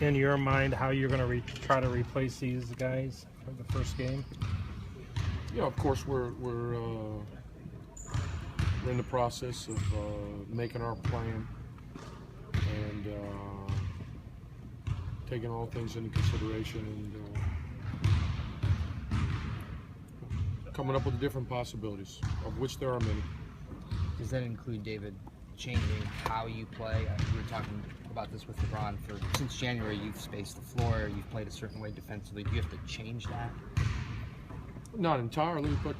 in your mind how you're going to try to replace these guys for the first game? Yeah, of course we're in the process of making our plan and taking all things into consideration and coming up with different possibilities, of which there are many. Does that include, David, changing how you play? We were talking about this with LeBron. Since January, you've spaced the floor, you've played a certain way defensively. Do you have to change that? Not entirely, but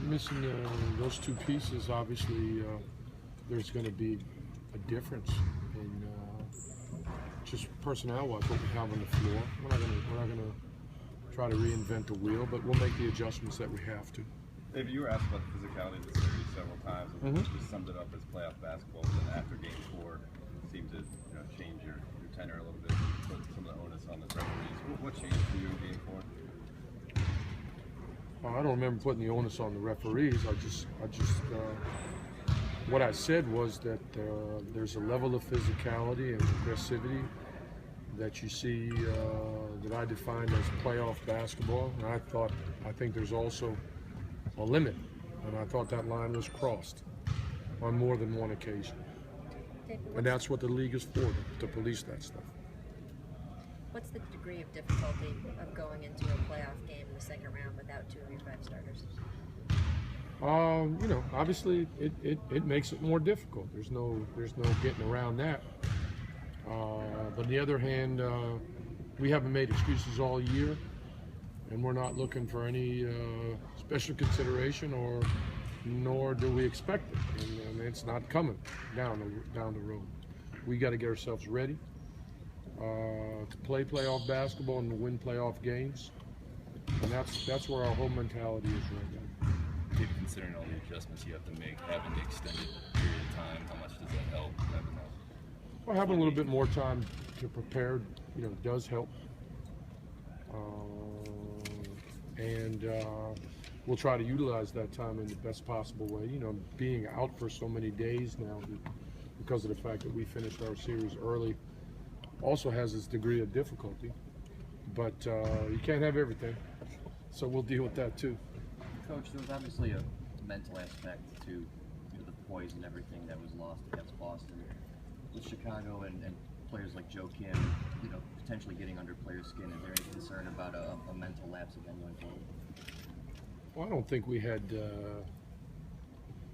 missing those two pieces, obviously, there's going to be a difference in just personnel-wise what we have on the floor. We're not going to try to reinvent the wheel, but we'll make the adjustments that we have to. David, you were asked about the physicality of the series several times, and just summed it up as playoff basketball. And after Game 4, it seemed to change your tenor a little bit, put some of the onus on the referees. What changed for you in Game 4? I don't remember putting the onus on the referees. What I said was that there's a level of physicality and aggressivity that you see that I defined as playoff basketball, and I think there's also a limit, and I thought that line was crossed on more than one occasion. And that's what the league is for, to police that stuff. What's the degree of difficulty of going into a playoff game in the second round without 2 of your 5 starters? Obviously it makes it more difficult. There's no getting around that. But on the other hand, we haven't made excuses all year, and we're not looking for any special consideration, nor do we expect it. And it's not coming down the road. We got to get ourselves ready to play playoff basketball and to win playoff games, and that's where our whole mentality is right now. Considering all the adjustments you have to make, having the extended period of time, how much does that help? Well, having a little bit more time to prepare, does help. And we'll try to utilize that time in the best possible way. Being out for so many days now because of the fact that we finished our series early also has its degree of difficulty. But you can't have everything, so we'll deal with that too. Coach, there was obviously a mental aspect to the poise and everything that was lost against Boston. With Chicago and players like Joe Kim, potentially getting under players' skin, is there any concern about a mental lapse again going forward? Well, I don't think we had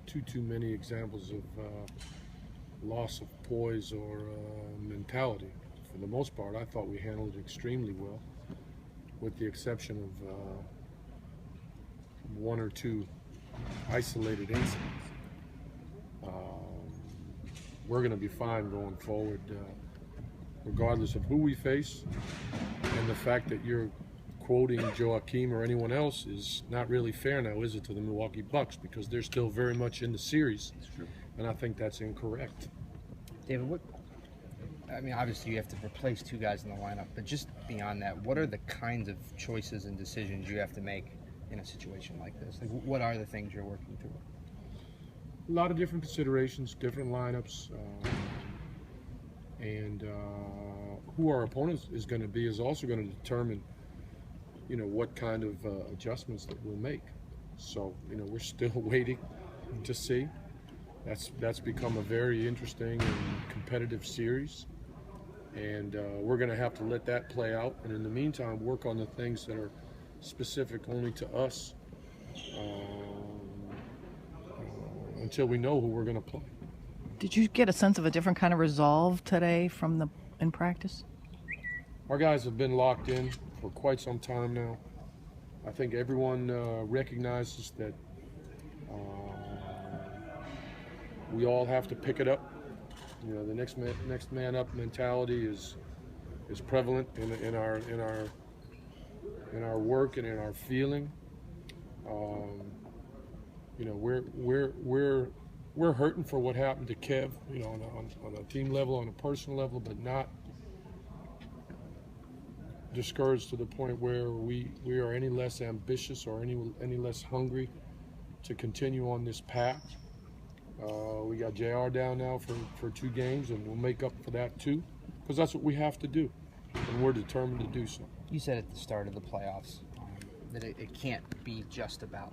too many examples of loss of poise or mentality. For the most part, I thought we handled it extremely well, with the exception of 1 or 2 isolated incidents. We're going to be fine going forward, regardless of who we face. And the fact that you're quoting Joakim or anyone else is not really fair now, is it, to the Milwaukee Bucks, because they're still very much in the series. That's true. And I think that's incorrect. David, obviously you have to replace 2 guys in the lineup, but just beyond that, what are the kinds of choices and decisions you have to make in a situation like this? Like, what are the things you're working through? A lot of different considerations, different lineups, and who our opponent is going to be is also going to determine, what kind of adjustments that we'll make. So, we're still waiting to see. That's become a very interesting and competitive series, and we're going to have to let that play out. And in the meantime, work on the things that are specific only to us. Until we know who we're going to play. Did you get a sense of a different kind of resolve today in practice? Our guys have been locked in for quite some time now. I think everyone recognizes that we all have to pick it up. The next man up mentality is prevalent in our work and in our feeling. We're hurting for what happened to Kev, on a team level, on a personal level, but not discouraged to the point where we are any less ambitious or any less hungry to continue on this path. We got JR down now for 2 games, and we'll make up for that too. because that's what we have to do, and we're determined to do so. You said at the start of the playoffs that it can't be just about